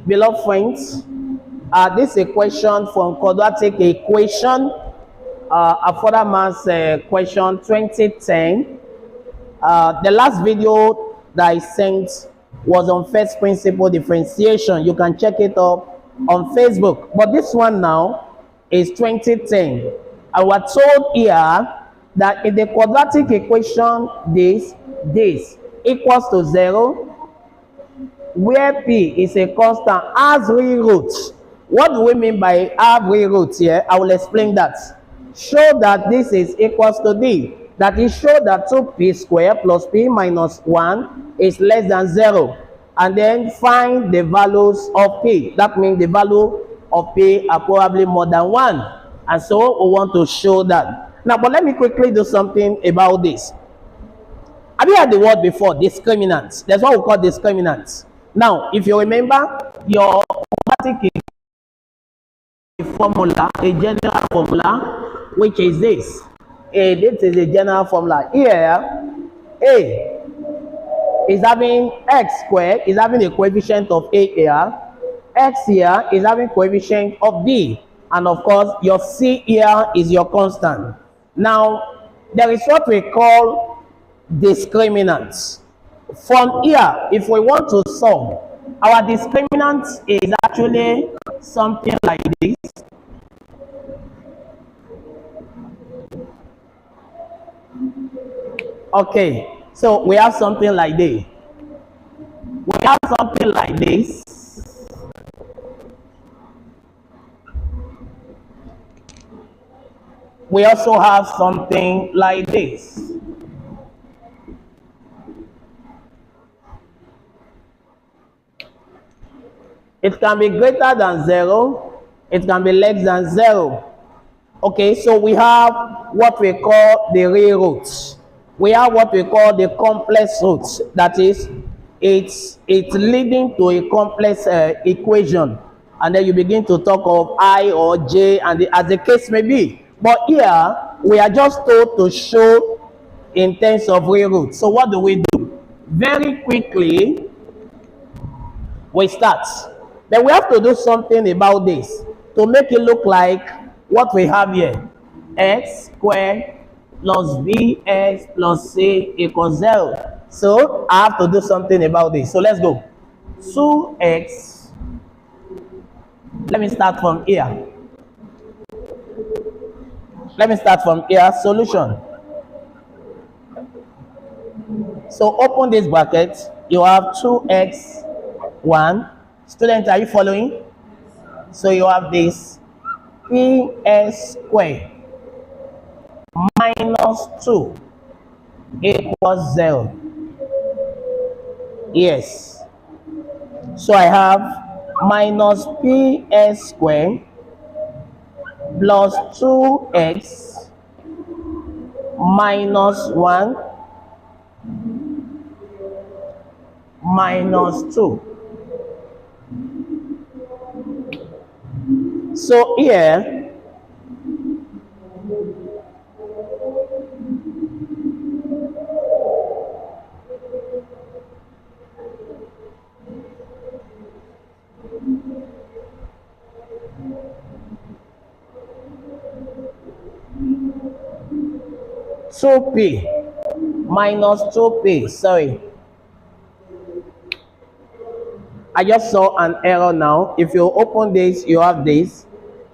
beloved friends, this is a question from Quadratic Equation, a further maths question 2010. The last video that I sent was on first principle differentiation. You can check it up on Facebook. But this one now is 2010. I was told here that if the quadratic equation this equals to 0, where p is a constant, has real roots. What do we mean by have real roots here? I will explain that. Show that this is equals to d. That is, show that 2p squared plus p minus 1 is less than 0. And then find the values of p. That means the value of p are probably more than 1. And so we want to show that. Now, but let me quickly do something about this. Have you heard the word before? Discriminants. That's what we call discriminants. Now, if you remember, your quadratic formula, a general formula, which is this. This is a general formula. Here, a is having x squared, is having a coefficient of a here. X here is having coefficient of b. And of course, your c here is your constant. Now, there is what we call discriminants. From here, if we want to solve, our discriminant is actually something like this. Okay, so we have something like this. We have something like this. We also have something like this. It can be greater than 0. It can be less than 0. Okay, so we have what we call the real roots. We have what we call the complex roots. That is, it's leading to a complex equation. And then you begin to talk of I or J, and as the case may be. But here, we are just told to show in terms of real roots. So what do we do? Very quickly, we start. Then we have to do something about this to make it look like what we have here. X squared plus bx plus c equals 0. So I have to do something about this. So let's go. 2x. Let me start from here. Let me start from here. Solution. So open this bracket. You have 2x1. Students, are you following? So you have this ps squared minus 2 equals 0. Yes. So I have minus ps squared plus 2x minus 1 minus 2. So here, two p minus 2p, sorry. I just saw an error now. If you open this, you have this.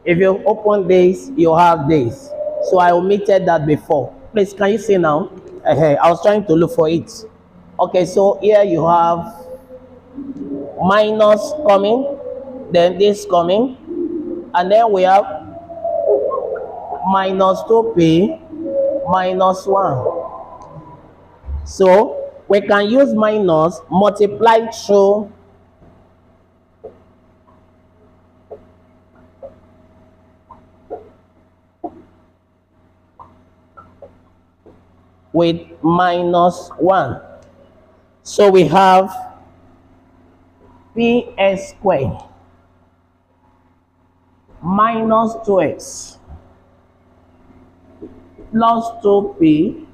If you open this, you have this. So I omitted that before. Please, can you see now? I was trying to look for it. Okay, so here you have minus coming, then this coming, and then we have minus 2p minus 1. So we can use minus multiplied through with minus 1. So we have ps squared minus 2x plus 2p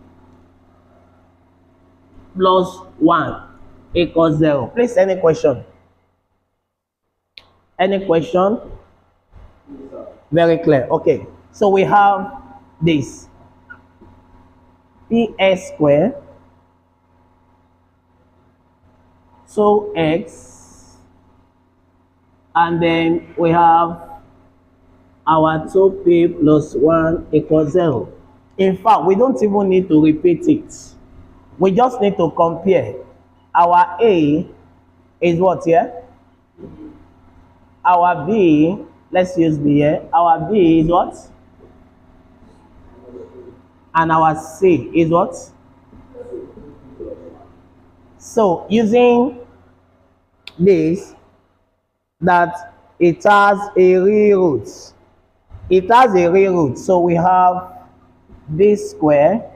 plus 1. equals 0. Please, any question? Any question? Very clear. Okay. So we have this ps square 2x, and then we have our 2p plus 1 equals 0. In fact, we don't even need to repeat it. We just need to compare. Our a is what here? Our b, let's use b here. Our b is what? And our c is what? So using this, that it has a real root. It has a real root. So we have b square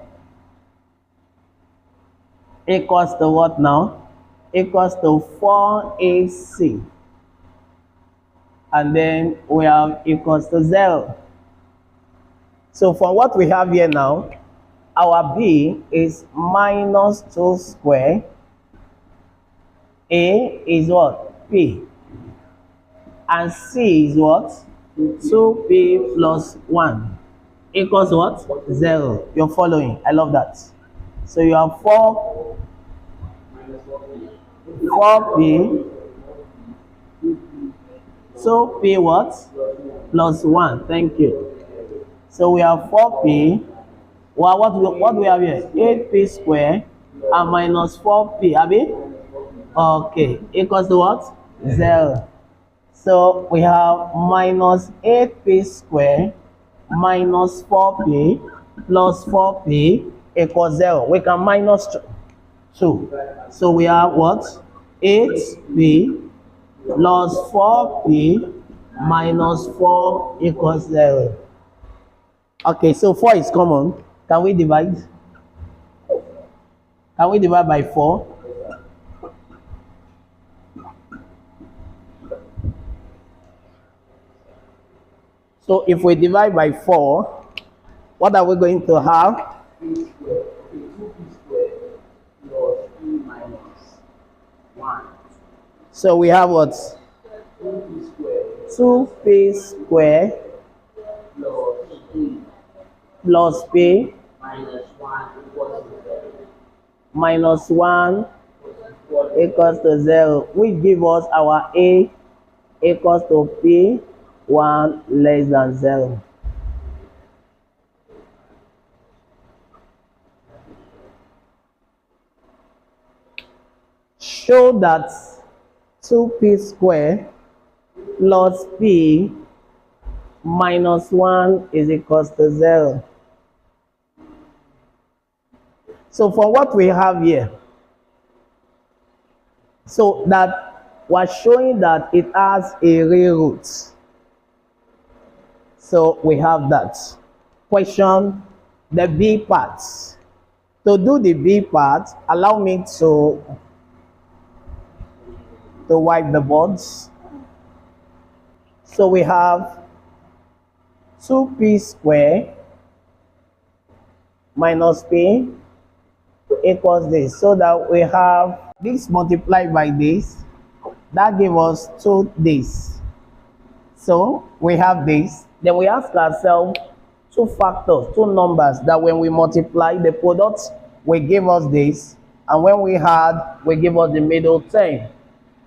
equals to what now? Equals to 4ac. And then we have equals to 0. So from what we have here now, our b is minus 2 square. A is what? P. And C is what? 2p plus 1 equals what? 0. You're following? I love that. So you have 4p. So p what? Plus 1. Thank you. So we have 4p. Well, what we have here? 8p square and minus 4p. Abi? Okay. Equals to what? 0. So we have minus 8p square minus 4p plus 4p equals 0. We can minus 2. So we have what? 8p plus 4p minus 4 equals 0. Okay, so 4 is common. Can we divide? Can we divide by 4? So if we divide by 4, what are we going to have? So we have what? 2p square plus p minus 1 equals to 0, which gives us our a equals to p 1 less than 0. Show that 2p square plus p minus 1 is equals to 0. So for what we have here, so that we're showing that it has a real root. So we have that. Question the b part. To do the b part, allow me to wipe the boards. So we have 2p square minus p equals this. So that we have this multiplied by this. That gives us 2 this. So we have this. Then we ask ourselves 2 factors, 2 numbers that when we multiply the product will give us this, and when we add will give us the middle term.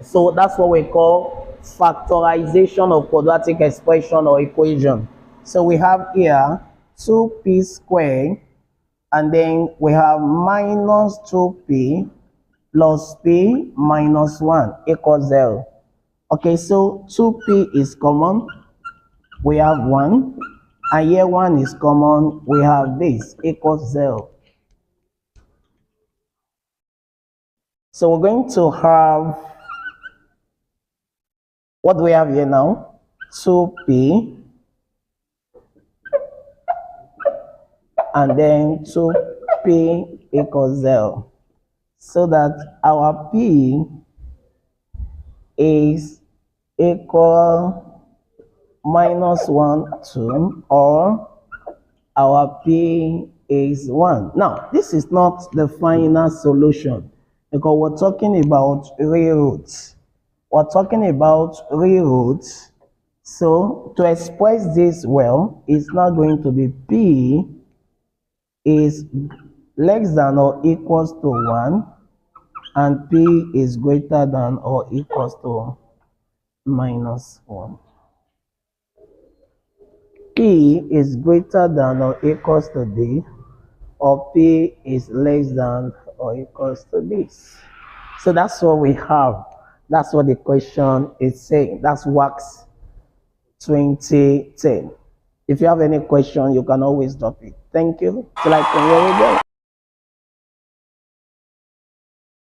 So that's what we call factorization of quadratic expression or equation. So we have here 2p squared, and then we have minus 2p plus p minus 1 equals 0. Okay, so 2p is common. We have 1. And here 1 is common. We have this equals 0. So we're going to have, what do we have here now? 2p and then 2p equals 0. So that our p is equal minus 1, 2, or our p is 1. Now, this is not the final solution. because we're talking about railroads. We're talking about railroads. So to express this well, it's not going to be P is less than or equals to 1 and P is greater than or equals to minus 1. P is greater than or equals to D, or P is less than or equals to this. So that's what we have. That's what the question is saying. That's WAX 2010. If you have any question, you can always drop it. Thank you. Till I come here again.